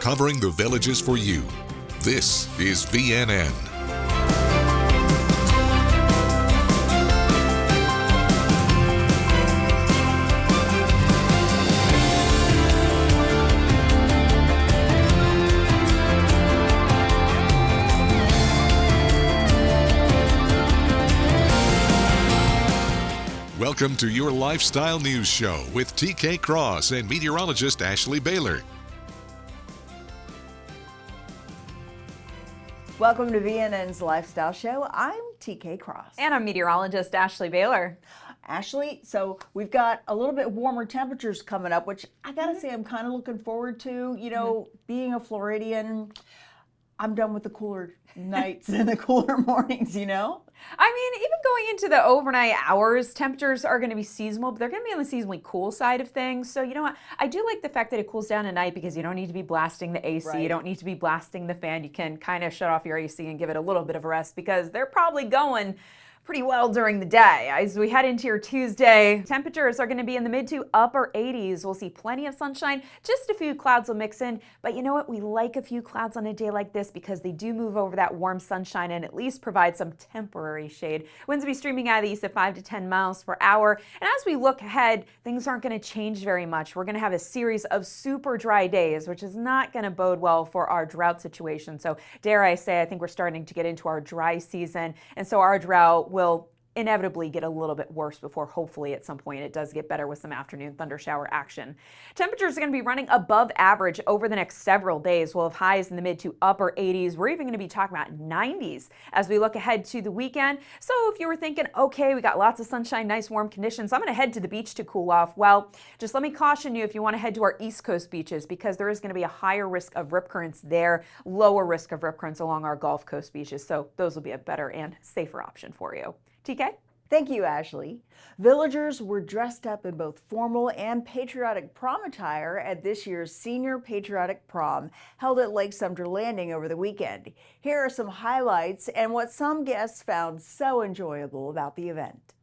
covering the Villages for you. This is VNN. Welcome to your Lifestyle News Show with TK Cross and meteorologist Ashley Baylor. Welcome to VNN's Lifestyle Show. I'm TK Cross. And I'm meteorologist Ashley Baylor. Ashley, so we've got a little bit warmer temperatures coming up, which I gotta say I'm kind of looking forward to. You know, being a Floridian, I'm done with the cooler nights and the cooler mornings, you know? I mean, even going into the overnight hours, temperatures are going to be seasonal, but they're going to be on the seasonally cool side of things. So, you know what? I do like the fact that it cools down at night because you don't need to be blasting the AC. Right. You don't need to be blasting the fan. You can kind of shut off your AC and give it a little bit of a rest because they're probably going pretty well during the day. As we head into your Tuesday, temperatures are going to be in the mid to upper 80s. We'll see plenty of sunshine. Just a few clouds will mix in. But you know what? We like a few clouds on a day like this because they do move over that warm sunshine and at least provide some temporary shade. Winds will be streaming out of the east at 5 to 10 miles per hour. And as we look ahead, things aren't going to change very much. We're going to have a series of super dry days, which is not going to bode well for our drought situation. So dare I say, I think we're starting to get into our dry season. And so our drought will inevitably get a little bit worse before hopefully at some point it does get better with some afternoon thunder shower action. Temperatures are going to be running above average over the next several days. We'll have highs in the mid to upper 80s. We're even going to be talking about 90s as we look ahead to the weekend. So if you were thinking, okay, we got lots of sunshine, nice warm conditions, I'm going to head to the beach to cool off. Well, just let me caution you if you want to head to our East Coast beaches because there is going to be a higher risk of rip currents there, lower risk of rip currents along our Gulf Coast beaches. So those will be a better and safer option for you. TK? Thank you, Ashley. Villagers were dressed up in both formal and patriotic prom attire at this year's Senior Patriotic Prom held at Lake Sumter Landing over the weekend. Here are some highlights and what some guests found so enjoyable about the event.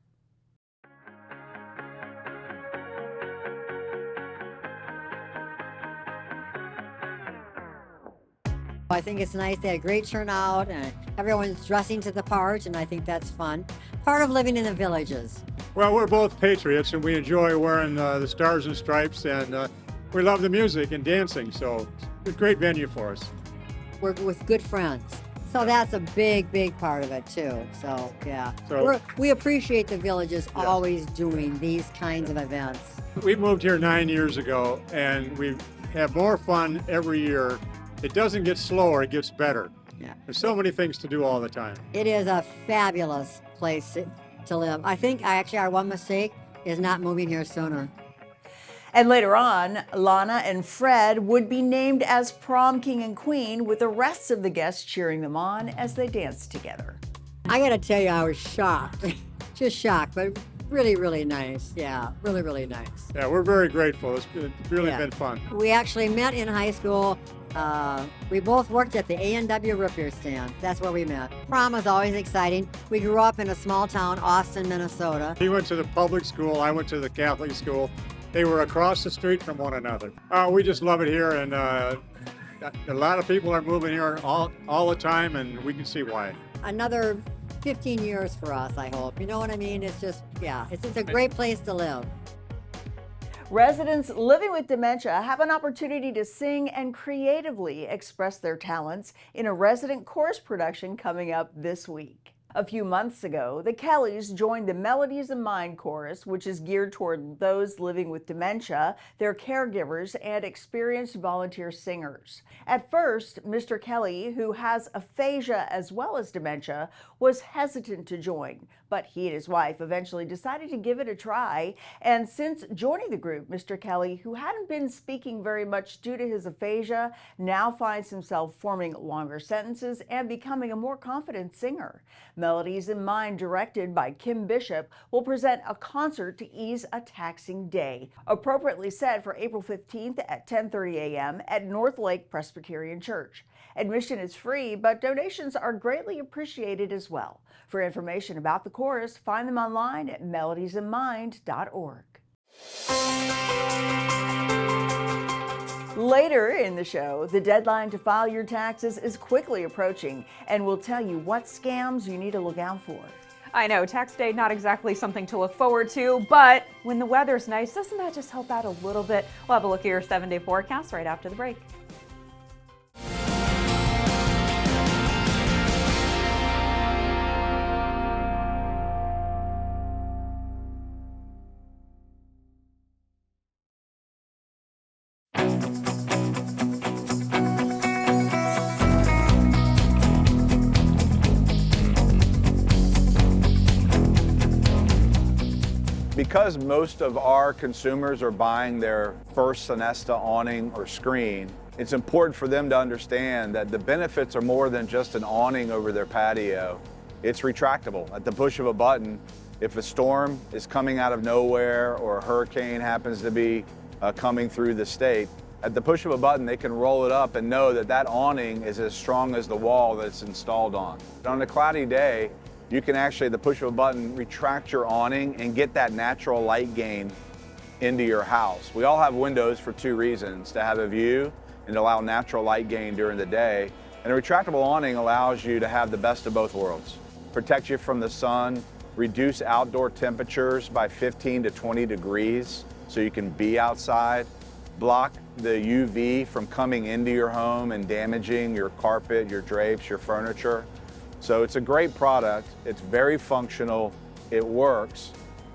I think it's nice. They had a great turnout and everyone's dressing to the part, and I think that's fun. Part of living in the villages. Well, we're both patriots and we enjoy wearing the stars and stripes, and we love the music and dancing, so it's a great venue for us. We're with good friends. So that's a big, big part of it too. So yeah, So- we appreciate the villages always doing these kinds of events. We moved here 9 years ago and we have more fun every year. It doesn't get slower, it gets better. Yeah. There's so many things to do all the time. It is a fabulous place to live. I think our one mistake is not moving here sooner. And later on, Lana and Fred would be named as prom king and queen with the rest of the guests cheering them on as they danced together. I gotta tell you, I was shocked. Just shocked, but really, really nice. Yeah, really, really nice. Yeah, we're very grateful. It's really Yeah. been fun. We actually met in high school. We both worked at the A&W root beer stand. That's where we met. Prom was always exciting. We grew up in a small town, Austin, Minnesota. He went to the public school, I went to the Catholic school. They were across the street from one another. We just love it here, and a lot of people are moving here all the time, and we can see why. Another 15 years for us, I hope. You know what I mean? It's just, yeah, it's a great place to live. Residents living with dementia have an opportunity to sing and creatively express their talents in a resident chorus production coming up this week. A few months ago, the Kellys joined the Melodies in Mind chorus, which is geared toward those living with dementia, their caregivers, and experienced volunteer singers. At first, Mr. Kelly, who has aphasia as well as dementia, was hesitant to join, but he and his wife eventually decided to give it a try. And since joining the group, Mr. Kelly, who hadn't been speaking very much due to his aphasia, now finds himself forming longer sentences and becoming a more confident singer. Melodies in Mind, directed by Kim Bishop, will present a concert to ease a taxing day, appropriately set for April 15th at 10:30 a.m. at North Lake Presbyterian Church. Admission is free, but donations are greatly appreciated as well. For information about the chorus, find them online at melodiesinmind.org. Later in the show, the deadline to file your taxes is quickly approaching, and we'll tell you what scams you need to look out for. I know, tax day, not exactly something to look forward to, but when the weather's nice, doesn't that just help out a little bit? We'll have a look at your 7-day forecast right after the break. Because most of our consumers are buying their first Sonesta awning or screen, it's important for them to understand that the benefits are more than just an awning over their patio. It's retractable. At the push of a button, if a storm is coming out of nowhere or a hurricane happens to be coming through the state, at the push of a button, they can roll it up and know that that awning is as strong as the wall that it's installed on. On a cloudy day, you can actually, at the push of a button, retract your awning and get that natural light gain into your house. We all have windows for two reasons: to have a view and allow natural light gain during the day. And a retractable awning allows you to have the best of both worlds. Protect you from the sun, reduce outdoor temperatures by 15 to 20 degrees so you can be outside, block the UV from coming into your home and damaging your carpet, your drapes, your furniture. So it's a great product, it's very functional, it works,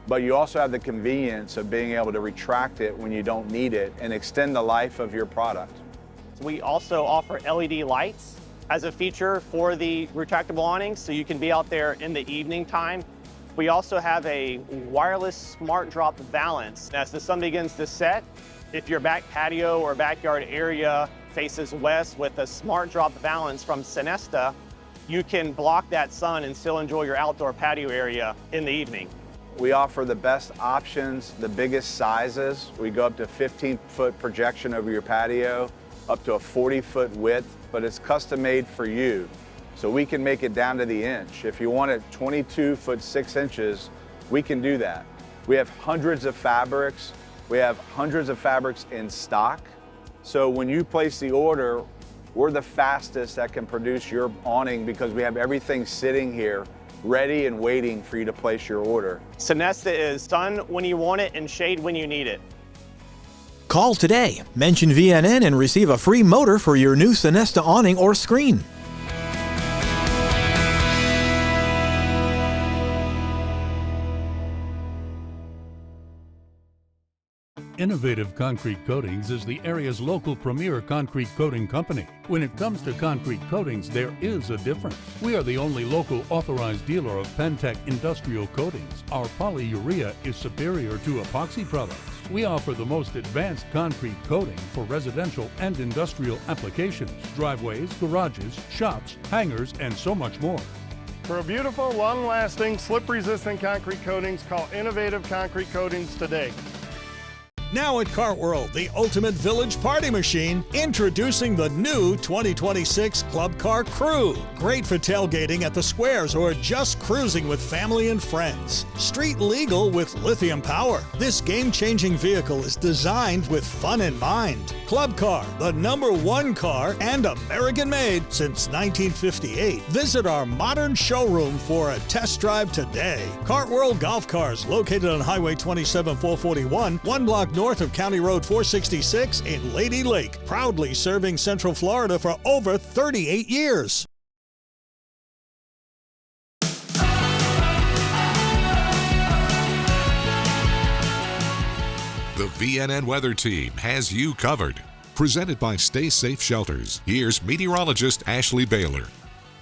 but you also have the convenience of being able to retract it when you don't need it and extend the life of your product. We also offer LED lights as a feature for the retractable awnings, so you can be out there in the evening time. We also have a wireless smart drop balance. As the sun begins to set, if your back patio or backyard area faces west with a smart drop balance from Sonesta, you can block that sun and still enjoy your outdoor patio area in the evening. We offer the best options, the biggest sizes. We go up to 15-foot projection over your patio, up to a 40-foot width, but it's custom made for you. So we can make it down to the inch. If you want it 22 foot 6 inches, we can do that. We have hundreds of fabrics. We have hundreds of fabrics in stock. So when you place the order, we're the fastest that can produce your awning because we have everything sitting here ready and waiting for you to place your order. Sonesta is sun when you want it and shade when you need it. Call today, mention VNN, and receive a free motor for your new Sonesta awning or screen. Innovative Concrete Coatings is the area's local premier concrete coating company. When it comes to concrete coatings, there is a difference. We are the only local authorized dealer of Pentec industrial coatings. Our polyurea is superior to epoxy products. We offer the most advanced concrete coating for residential and industrial applications, driveways, garages, shops, hangars, and so much more. For a beautiful, long-lasting, slip-resistant concrete coatings, call Innovative Concrete Coatings today. Now at Cartworld, the ultimate village party machine, introducing the new 2026 Club Car Crew. Great for tailgating at the squares or just cruising with family and friends. Street legal with lithium power. This game-changing vehicle is designed with fun in mind. Club Car, the #1 car and American-made since 1958. Visit our modern showroom for a test drive today. Cartworld Golf Cars, located on Highway 27 441, one block north of County Road 466 in Lady Lake, proudly serving Central Florida for over 38 years. The VNN Weather Team has you covered. Presented by Stay Safe Shelters. Here's meteorologist Ashley Baylor.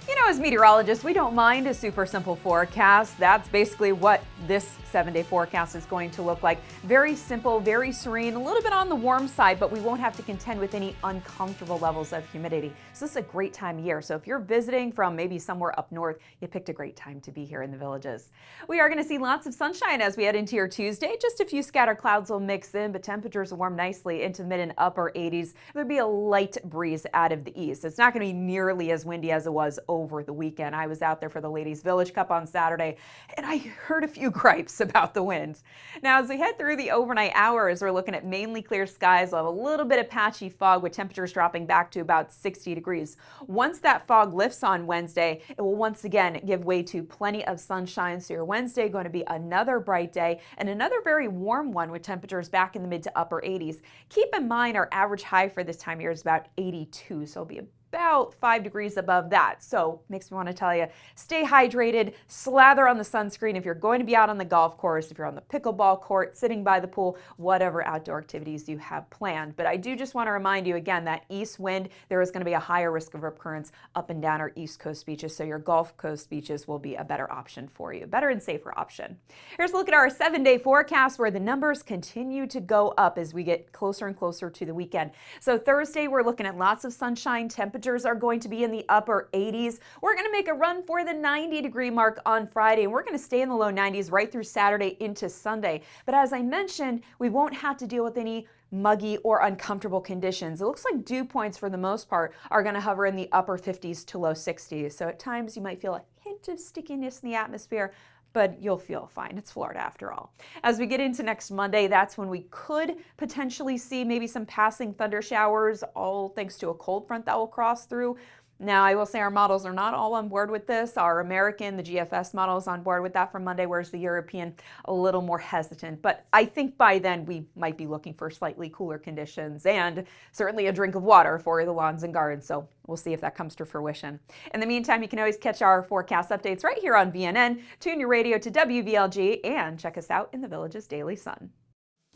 You know, as meteorologists, we don't mind a super simple forecast. That's basically what this 7-day forecast is going to look like. Very simple, very serene, a little bit on the warm side, but we won't have to contend with any uncomfortable levels of humidity. So this is a great time of year. So if you're visiting from maybe somewhere up north, you picked a great time to be here in the Villages. We are going to see lots of sunshine as we head into your Tuesday. Just a few scattered clouds will mix in, but temperatures will warm nicely into the mid and upper 80s. There'll be a light breeze out of the east. It's not going to be nearly as windy as it was over over the weekend. I was out there for the Ladies Village Cup on Saturday, and I heard a few gripes about the wind. Now, as we head through the overnight hours, we're looking at mainly clear skies. We'll have a little bit of patchy fog with temperatures dropping back to about 60 degrees. Once that fog lifts on Wednesday, it will once again give way to plenty of sunshine. So your Wednesday going to be another bright day and another very warm one with temperatures back in the mid to upper 80s. Keep in mind our average high for this time of year is about 82, so it'll be about 5 degrees above that. So makes me want to tell you, stay hydrated, slather on the sunscreen if you're going to be out on the golf course, if you're on the pickleball court, sitting by the pool, whatever outdoor activities you have planned. But I do just want to remind you again that east wind, there is going to be a higher risk of rip currents up and down our east coast beaches, so your Gulf Coast beaches will be a better option for you, better and safer option. Here's a look at our 7-day forecast where the numbers continue to go up as we get closer and closer to the weekend. So Thursday, we're looking at lots of sunshine. Temperatures are going to be in the upper 80s. We're going to make a run for the 90-degree mark on Friday, and we're going to stay in the low 90s right through Saturday into Sunday. But as I mentioned, we won't have to deal with any muggy or uncomfortable conditions. It looks like dew points for the most part are going to hover in the upper 50s to low 60s. So at times you might feel a hint of stickiness in the atmosphere, but you'll feel fine. It's Florida after all. As we get into next Monday, that's when we could potentially see maybe some passing thunder showers, all thanks to a cold front that will cross through. Now, I will say our models are not all on board with this. Our American, the GFS model is on board with that for Monday, whereas the European, a little more hesitant. But I think by then we might be looking for slightly cooler conditions and certainly a drink of water for the lawns and gardens. So we'll see if that comes to fruition. In the meantime, you can always catch our forecast updates right here on VNN. Tune your radio to WVLG and check us out in the Village's Daily Sun.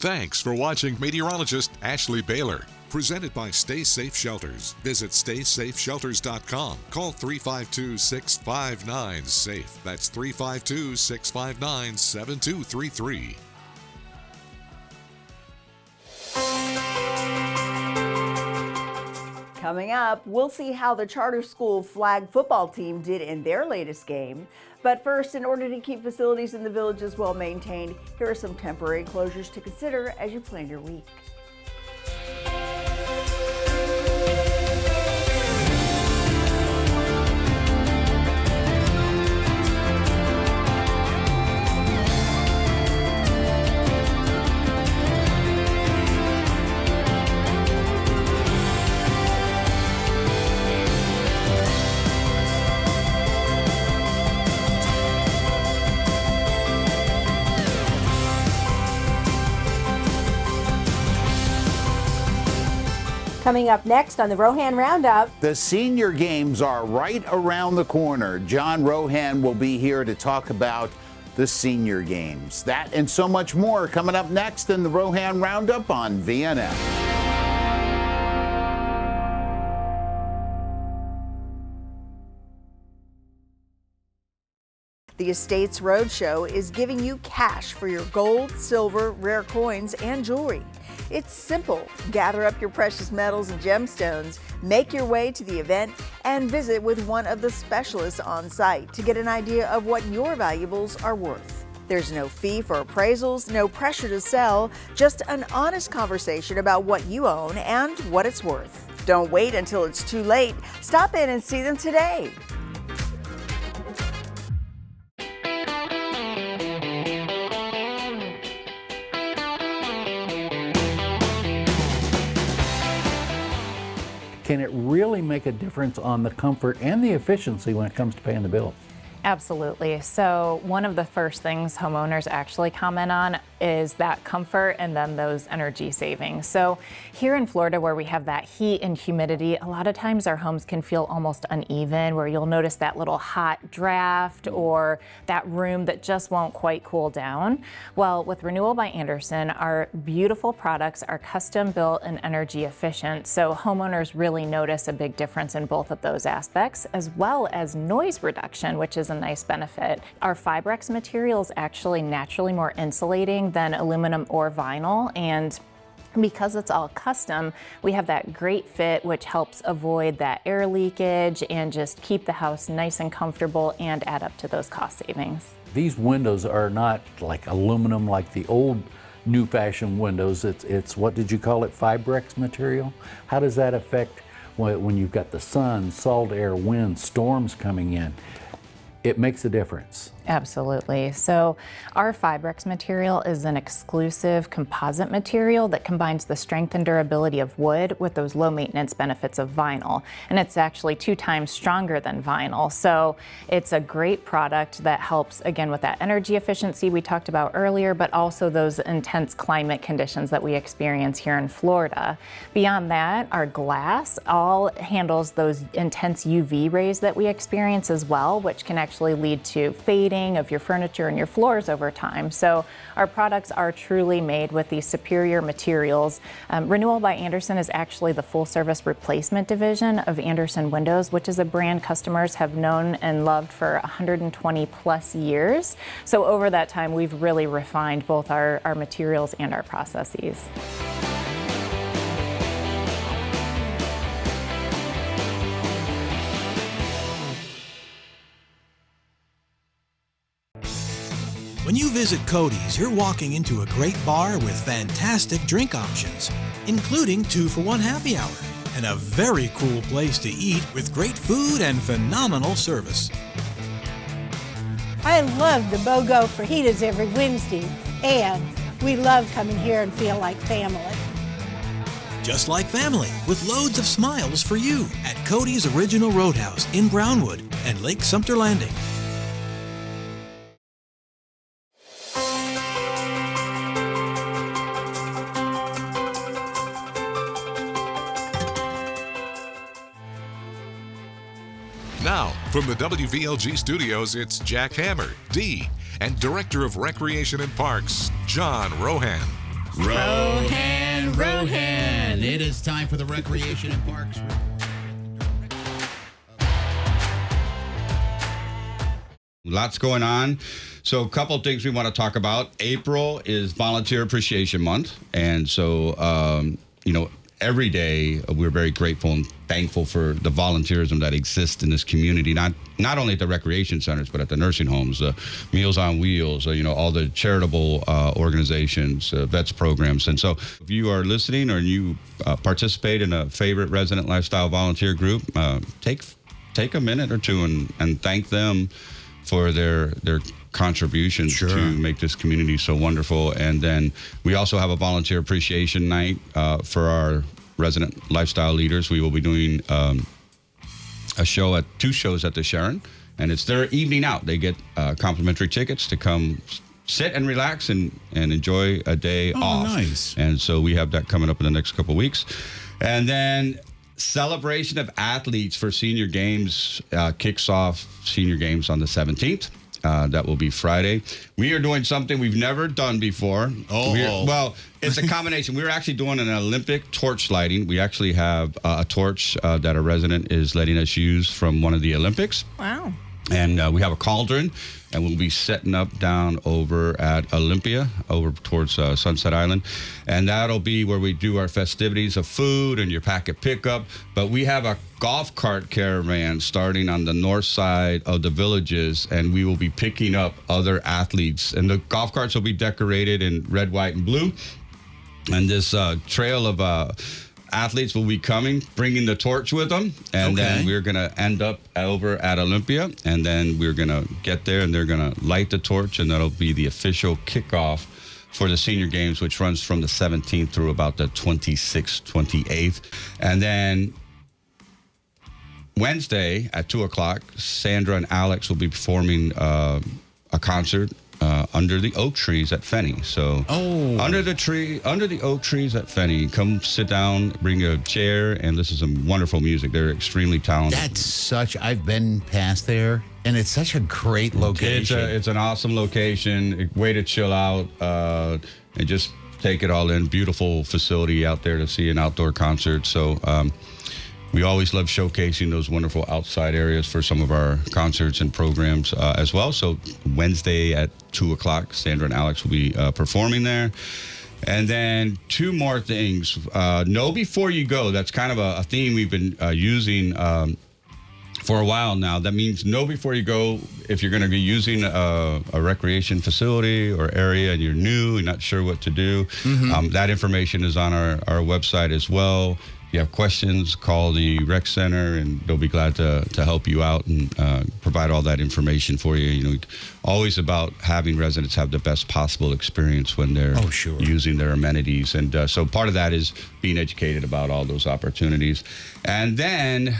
Thanks for watching meteorologist Ashley Baylor. Presented by Stay Safe Shelters. Visit StaySafeShelters.com. Call 352-659-SAFE. That's 352-659-7233. Coming up, we'll see how the charter school flag football team did in their latest game. But first, in order to keep facilities in the Villages well maintained, here are some temporary closures to consider as you plan your week. Coming up next on the Rohan Roundup. The senior games are right around the corner. John Rohan will be here to talk about the senior games. That and so much more coming up next in the Rohan Roundup on VNN. The Estates Roadshow is giving you cash for your gold, silver, rare coins, and jewelry. It's simple. Gather up your precious metals and gemstones, make your way to the event, and visit with one of the specialists on site to get an idea of what your valuables are worth. There's no fee for appraisals, no pressure to sell, just an honest conversation about what you own and what it's worth. Don't wait until it's too late. Stop in and see them today. Can it really make a difference on the comfort and the efficiency when it comes to paying the bills? Absolutely. So one of the first things homeowners actually comment on is that comfort and then those energy savings. So here in Florida, where we have that heat and humidity, a lot of times our homes can feel almost uneven, where you'll notice that little hot draft or that room that just won't quite cool down. Well, with Renewal by Andersen, our beautiful products are custom built and energy efficient. So homeowners really notice a big difference in both of those aspects, as well as noise reduction, which is a nice benefit. Our Fibrex material is actually naturally more insulating than aluminum or vinyl, and because it's all custom, we have that great fit which helps avoid that air leakage and just keep the house nice and comfortable and add up to those cost savings. These windows are not like aluminum like the old new fashioned windows. It's what did you call it, Fibrex material? How does that affect when you've got the sun, salt air, wind, storms coming in, it makes a difference. Absolutely. So our Fibrex material is an exclusive composite material that combines the strength and durability of wood with those low maintenance benefits of vinyl. And it's actually 2 times stronger than vinyl. So it's a great product that helps, again, with that energy efficiency we talked about earlier, but also those intense climate conditions that we experience here in Florida. Beyond that, our glass all handles those intense UV rays that we experience as well, which can actually lead to fading of your furniture and your floors over time. So our products are truly made with these superior materials. Renewal by Andersen is actually the full service replacement division of Andersen Windows, which is a brand customers have known and loved for 120 plus years. So over that time, we've really refined both our materials and our processes. When you visit Cody's, you're walking into a great bar with fantastic drink options, including 2-for-1 happy hour, and a very cool place to eat with great food and phenomenal service. I love the BOGO fajitas every Wednesday, and we love coming here and feel like family. Just like family, with loads of smiles for you at Cody's Original Roadhouse in Brownwood and Lake Sumter Landing. Now, from the WVLG studios, it's Jack Hammer, D, and Director of Recreation and Parks, John Rohan. Rohan. It is time for the Recreation and Parks. Lots going on. So a couple of things we want to talk about. April is Volunteer Appreciation Month. And so, every day we're very grateful and thankful for the volunteerism that exists in this community, not only at the recreation centers, but at the nursing homes, Meals on Wheels, all the charitable organizations, vets programs. And so if you are listening or you participate in a favorite resident lifestyle volunteer group, take a minute or two and thank them for their contributions to make this community so wonderful. And then we also have a volunteer appreciation night for our resident lifestyle leaders. We will be doing two shows at the Sharon, and it's their evening out. They get complimentary tickets to come sit and relax and enjoy a day off. Nice. And so we have that coming up in the next couple of weeks. And then celebration of athletes for Senior Games kicks off Senior Games on the 17th. That will be Friday. We are doing something we've never done before. Well, it's a combination. We're actually doing an Olympic torch lighting. We actually have a torch that a resident is letting us use from one of the Olympics. Wow. And we have a cauldron, and we'll be setting up down over at Olympia, over towards Sunset Island. And that'll be where we do our festivities of food and your packet pickup. But we have a golf cart caravan starting on the north side of the Villages, and we will be picking up other athletes. And the golf carts will be decorated in red, white, and blue. And this trail of athletes will be coming, bringing the torch with them, and then we're going to end up over at Olympia, and then we're going to get there, and they're going to light the torch, and that'll be the official kickoff for the Senior Games, which runs from the 17th through about the 26th, 28th. And then Wednesday at 2 o'clock, Sandra and Alex will be performing a concert under the oak trees at Fenny. So under the oak trees at Fenny, come sit down, bring a chair, and listen to some wonderful music. They're extremely talented. I've been past there, and it's such a great location. It's an awesome location, way to chill out and just take it all in. Beautiful facility out there to see an outdoor concert. So we always love showcasing those wonderful outside areas for some of our concerts and programs as well. So Wednesday at 2 o'clock, Sandra and Alex will be performing there. And then two more things. Know before you go. That's kind of a theme we've been using for a while now. That means know before you go if you're going to be using a recreation facility or area and you're new and not sure what to do. That information is on our website as well. If you have questions, call the rec center and they'll be glad to help you out and provide all that information for you. You know, always about having residents have the best possible experience when they're using their amenities. And so part of that is being educated about all those opportunities. And then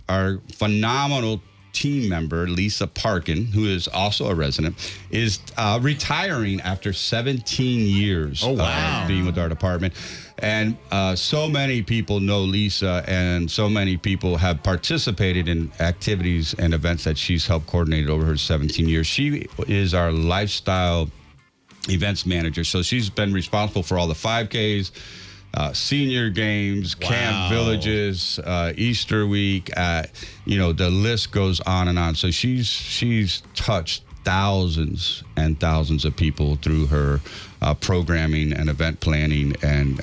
our phenomenal team member, Lisa Parkin, who is also a resident, is retiring after 17 years of being with our department. And so many people know Lisa, and so many people have participated in activities and events that she's helped coordinate over her 17 years. She is our lifestyle events manager. So she's been responsible for all the 5Ks, senior games, camp villages, Easter week, the list goes on and on. So she's touched thousands and thousands of people through her programming and event planning. And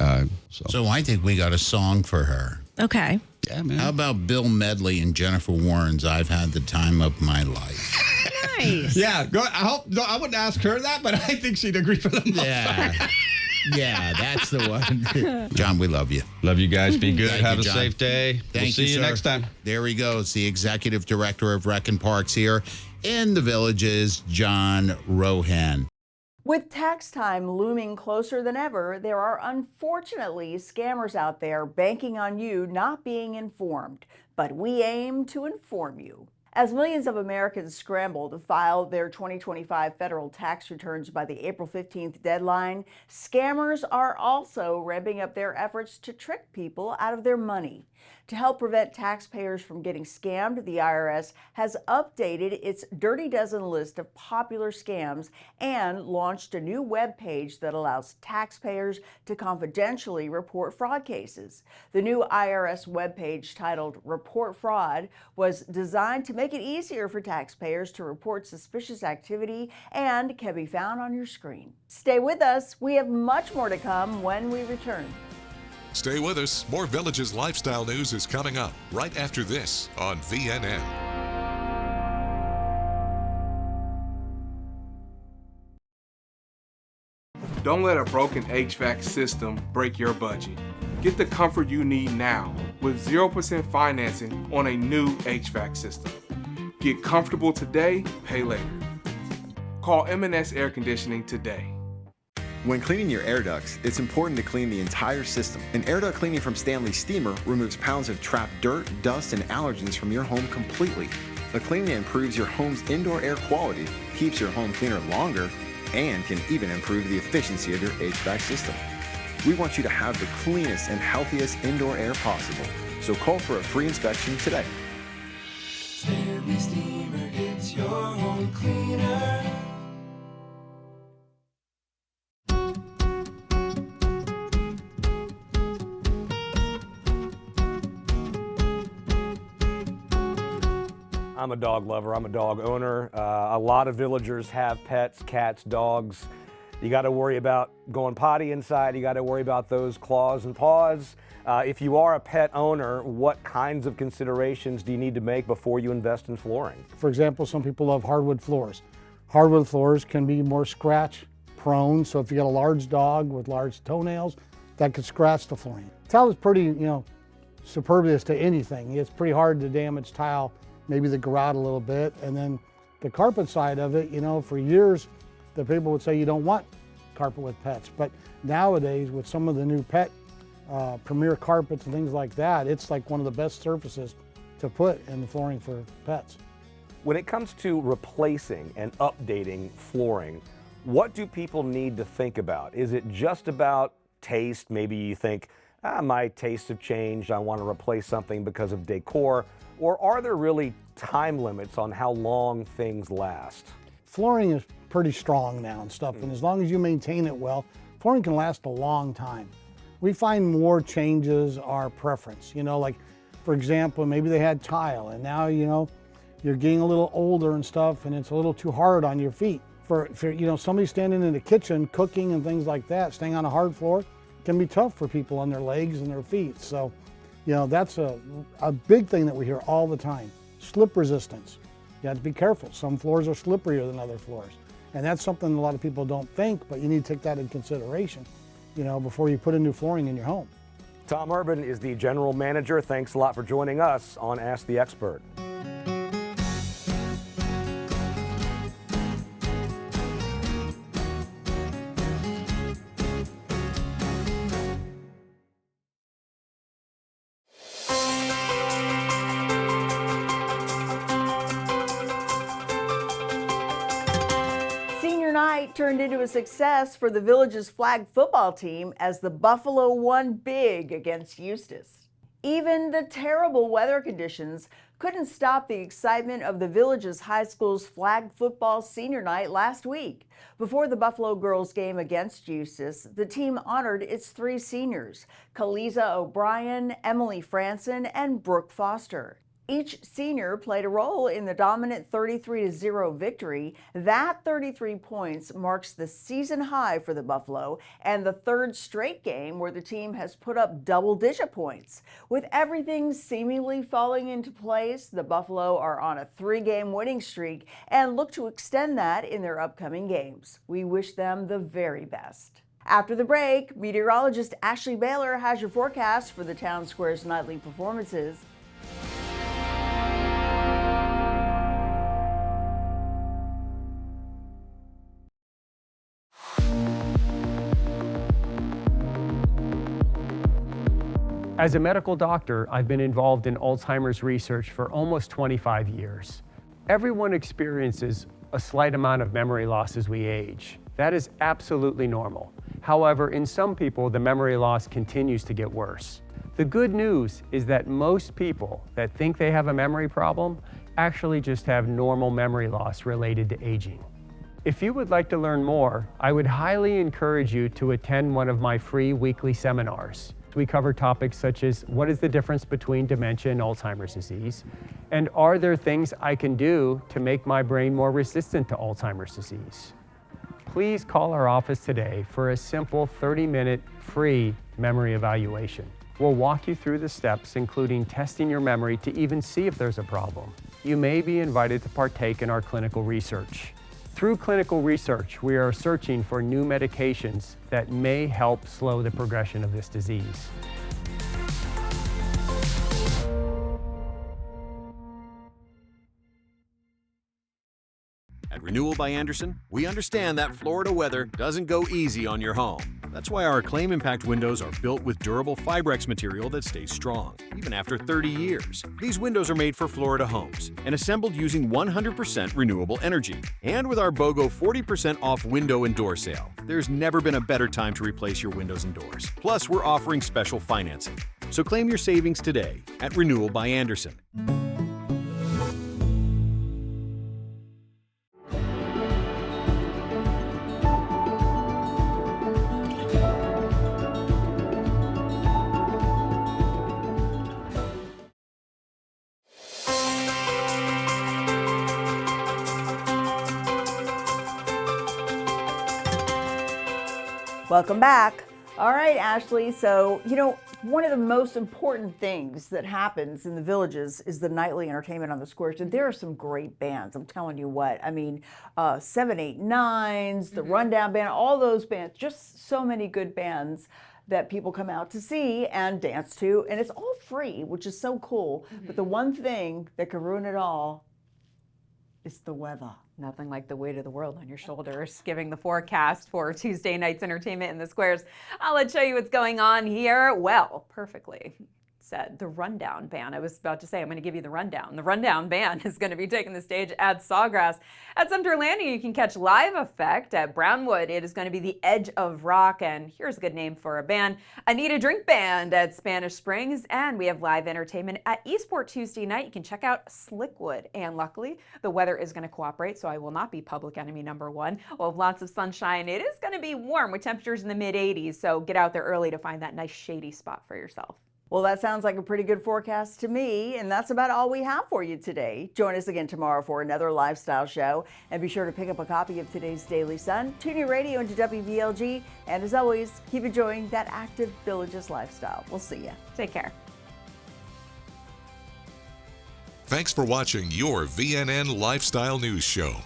so I think we got a song for her. Okay. Yeah, man. How about Bill Medley and Jennifer Warren's "I've Had the Time of My Life"? Nice. Yeah, I wouldn't ask her that, but I think she'd agree for the most part. Yeah, that's the one. John, we love you. Love you guys. Be good. Thank Have you, a John. safe day. Thank we'll see you sir. next time. There he goes, the Executive Director of Rec and Parks here in the Villages, John Rohan. With tax time looming closer than ever, there are unfortunately scammers out there banking on you not being informed. But we aim to inform you. As millions of Americans scramble to file their 2025 federal tax returns by the April 15th deadline, scammers are also ramping up their efforts to trick people out of their money. To help prevent taxpayers from getting scammed, the IRS has updated its Dirty Dozen list of popular scams and launched a new web page that allows taxpayers to confidentially report fraud cases. The new IRS webpage titled Report Fraud was designed to make it easier for taxpayers to report suspicious activity and can be found on your screen. Stay with us. We have much more to come when we return. Stay with us. More Villages lifestyle news is coming up right after this on VNN. Don't let a broken HVAC system break your budget. Get the comfort you need now with 0% financing on a new HVAC system. Get comfortable today, pay later. Call M&S Air Conditioning today. When cleaning your air ducts, it's important to clean the entire system. An air duct cleaning from Stanley Steamer removes pounds of trapped dirt, dust, and allergens from your home completely. The cleaning improves your home's indoor air quality, keeps your home cleaner longer, and can even improve the efficiency of your HVAC system. We want you to have the cleanest and healthiest indoor air possible. So call for a free inspection today. Stanley Steamer gets your home cleaner. I'm a dog lover. I'm a dog owner. A lot of villagers have pets, cats, dogs. You got to worry about going potty inside. You got to worry about those claws and paws. If you are a pet owner, what kinds of considerations do you need to make before you invest in flooring? For example, some people love hardwood floors. Hardwood floors can be more scratch prone, so if you got a large dog with large toenails, that could scratch the flooring. Tile is pretty, superfluous to anything. It's pretty hard to damage tile, maybe the grout a little bit. And then the carpet side of it, for years, the people would say you don't want carpet with pets. But nowadays, with some of the new pet premier carpets and things like that, it's like one of the best surfaces to put in the flooring for pets. When it comes to replacing and updating flooring, what do people need to think about? Is it just about taste? Maybe you think, my tastes have changed, I want to replace something because of decor. Or are there really time limits on how long things last? Flooring is pretty strong now and stuff, and as long as you maintain it well, flooring can last a long time. We find more changes our preference. Like, for example, maybe they had tile, and now, you're getting a little older and stuff, and it's a little too hard on your feet. For somebody standing in the kitchen, cooking and things like that, staying on a hard floor can be tough for people on their legs and their feet. So You know, that's a big thing that we hear all the time. Slip resistance. You have to be careful. Some floors are slipperier than other floors. And that's something a lot of people don't think, but you need to take that into consideration, you know, before you put in new flooring in your home. Tom Urban is the general manager. Thanks a lot for joining us on Ask the Expert. Turned into a success for the Village's flag football team as the Buffalo won big against Eustis. Even the terrible weather conditions couldn't stop the excitement of the Village's high school's flag football senior night last week. Before the Buffalo girls game against Eustis, the team honored its 3 seniors, Kaliza O'Brien, Emily Franson, and Brooke Foster. Each senior played a role in the dominant 33-0 victory. That 33 points marks the season high for the Buffalo and the 3rd straight game where the team has put up double-digit points. With everything seemingly falling into place, the Buffalo are on a 3-game winning streak and look to extend that in their upcoming games. We wish them the very best. After the break, meteorologist Ashley Baylor has your forecast for the Town Square's nightly performances. As a medical doctor, I've been involved in Alzheimer's research for almost 25 years. Everyone experiences a slight amount of memory loss as we age. That is absolutely normal. However, in some people, the memory loss continues to get worse. The good news is that most people that think they have a memory problem actually just have normal memory loss related to aging. If you would like to learn more, I would highly encourage you to attend one of my free weekly seminars. We cover topics such as what is the difference between dementia and Alzheimer's disease, and are there things I can do to make my brain more resistant to Alzheimer's disease? Please call our office today for a simple 30-minute free memory evaluation. We'll walk you through the steps, including testing your memory to even see if there's a problem. You may be invited to partake in our clinical research. Through clinical research, we are searching for new medications that may help slow the progression of this disease. At Renewal by Andersen, we understand that Florida weather doesn't go easy on your home. That's why our Claim Impact windows are built with durable Fibrex material that stays strong, even after 30 years. These windows are made for Florida homes and assembled using 100% renewable energy. And with our BOGO 40% off window and door sale, there's never been a better time to replace your windows and doors. Plus, we're offering special financing. So claim your savings today at Renewal by Andersen. Welcome back. All right, Ashley. So, you know, one of the most important things that happens in the Villages is the nightly entertainment on the squares. And there are some great bands. I'm telling you what. I mean, 789s, the Rundown Band, all those bands, just so many good bands that people come out to see and dance to. And it's all free, which is so cool. But the one thing that could ruin it all is the weather. Nothing like the weight of the world on your shoulders. Giving the forecast for Tuesday night's entertainment in the squares. Let's show you what's going on here. Well, perfectly said. The Rundown Band. I was about to say, I'm going to give you the rundown. The Rundown Band is going to be taking the stage at Sawgrass. At Sumter Landing, you can catch Live Effect. At Brownwood, it is going to be The Edge of Rock. And here's a good name for a band, Anita Drink Band at Spanish Springs. And we have live entertainment at Eastport Tuesday night. You can check out Slickwood. And luckily, the weather is going to cooperate, so I will not be public enemy number one. We'll have lots of sunshine. It is going to be warm with temperatures in the mid-80s, so get out there early to find that nice shady spot for yourself. Well, that sounds like a pretty good forecast to me, and that's about all we have for you today. Join us again tomorrow for another lifestyle show, and be sure to pick up a copy of today's Daily Sun, tune your radio into WVLG, and as always, keep enjoying that active Villages lifestyle. We'll see you. Take care. Thanks for watching your VNN Lifestyle News Show.